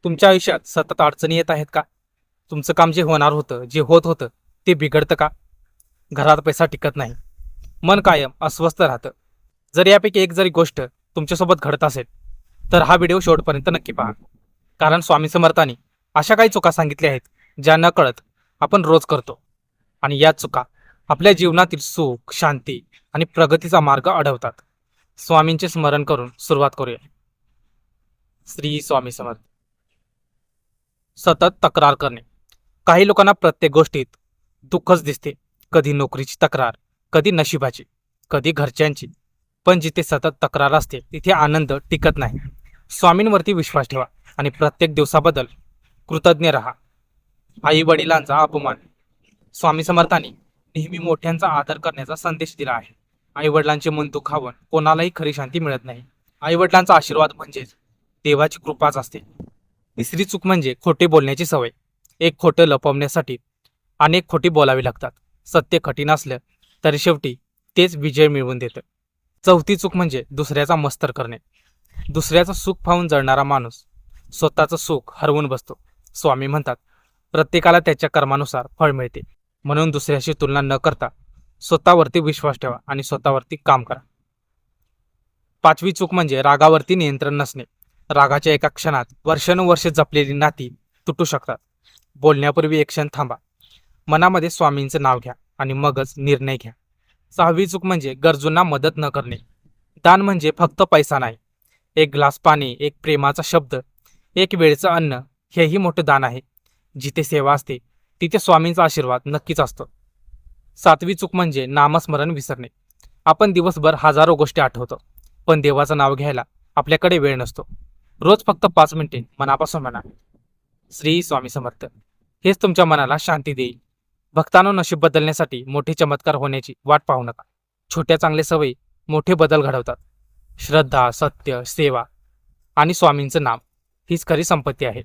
तुमच्या आयुष्यात सतत अडचणी येत आहेत का? तुमचं काम जे होणार होतं, जे होत होतं, ते बिघडतं का? घरात पैसा टिकत नाही, मन कायम अस्वस्थ राहतं. जर यापैकी एक जरी गोष्ट तुमच्यासोबत घडत असेल, तर हा व्हिडिओ शेवटपर्यंत नक्की पहा. कारण स्वामी समर्थांनी अशा काही चुका सांगितल्या आहेत, ज्या नकळत आपण रोज करतो. आणि या चुका आपल्या जीवनातील सुख, शांती आणि प्रगतीचा मार्ग अडवतात. स्वामींचे स्मरण करून सुरुवात करूया. श्री स्वामी समर्थ. सतत तक्रार करणे. काही लोकांना प्रत्येक गोष्टीत दुःखच दिसते. कधी नोकरीची तक्रार, कधी नशिबाची, कधी घरच्यांची. पण जिथे सतत तक्रार असते तिथे आनंद टिकत नाही. स्वामींवरती विश्वास ठेवा आणि प्रत्येक दिवसाबद्दल कृतज्ञ राहा. आई वडिलांचा अपमान. स्वामी समर्थांनी नेहमी मोठ्यांचा आदर करण्याचा संदेश दिला आहे. आई वडिलांचे मन दुखावून कोणालाही खरी शांती मिळत नाही. आई वडिलांचा आशीर्वाद म्हणजेच देवाची कृपाच असते. तिसरी चूक म्हणजे खोटे बोलण्याची सवय. एक खोटं लपवण्यासाठी अनेक खोटी बोलावी लागतात. सत्य कठीण असलं तरी शेवटी तेच विजय मिळवून देतं. चौथी चूक म्हणजे दुसऱ्याचा मस्तर करणे. दुसऱ्याचं सुख पाहून जळणारा माणूस स्वतःचं सुख हरवून बसतो. स्वामी म्हणतात, प्रत्येकाला त्याच्या कर्मानुसार फळ मिळते. म्हणून दुसऱ्याशी तुलना न करता स्वतःवरती विश्वास ठेवा आणि स्वतःवरती काम करा. पाचवी चूक म्हणजे रागावरती नियंत्रण नसणे. रागाच्या एका क्षणात वर्षानुवर्षे जपलेली नाती तुटू शकतात. बोलण्यापूर्वी एक क्षण थांबा, मनामध्ये स्वामींचं नाव घ्या आणि मगच निर्णय घ्या. सहावी चूक म्हणजे गरजूंना मदत न करणे. दान म्हणजे फक्त पैसा नाही. एक ग्लास पाणी, एक प्रेमाचा शब्द, एक वेळचं अन्न, हेही मोठं दान आहे. जिथे सेवा असते तिथे स्वामींचा आशीर्वाद नक्कीच असतो. सातवी चूक म्हणजे नामस्मरण विसरणे. आपण दिवसभर हजारो गोष्टी आठवतो, पण देवाचं नाव घ्यायला आपल्याकडे वेळ नसतो. रोज फक्त 5 मिनिटे मनापासून म्हणा, श्री स्वामी समर्थ. हेच तुमच्या मनाला शांती देईल. भक्तांनो, नशीब बदलण्यासाठी मोठे चमत्कार होण्याची वाट पाहू नका. छोट्या चांगल्या सवयी मोठे बदल घडवतात. श्रद्धा, सत्य, सेवा आणि स्वामींचं नाम हीच खरी संपत्ती आहे.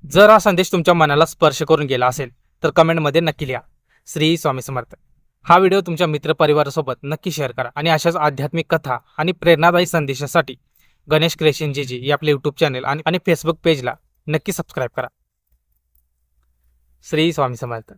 जर हा संदेश तुमच्या मनाला स्पर्श करून गेला असेल तर कमेंटमध्ये नक्की लिहा, श्री स्वामी समर्थ. हा व्हिडिओ तुमच्या मित्रपरिवारासोबत नक्की शेअर करा आणि अशाच आध्यात्मिक कथा आणि प्रेरणादायी संदेशासाठी गणेश क्रिएशन जी या आपले यूट्यूब चॅनल आणि फेसबुक पेजला नक्की सबस्क्राईब करा. श्री स्वामी समर्थ.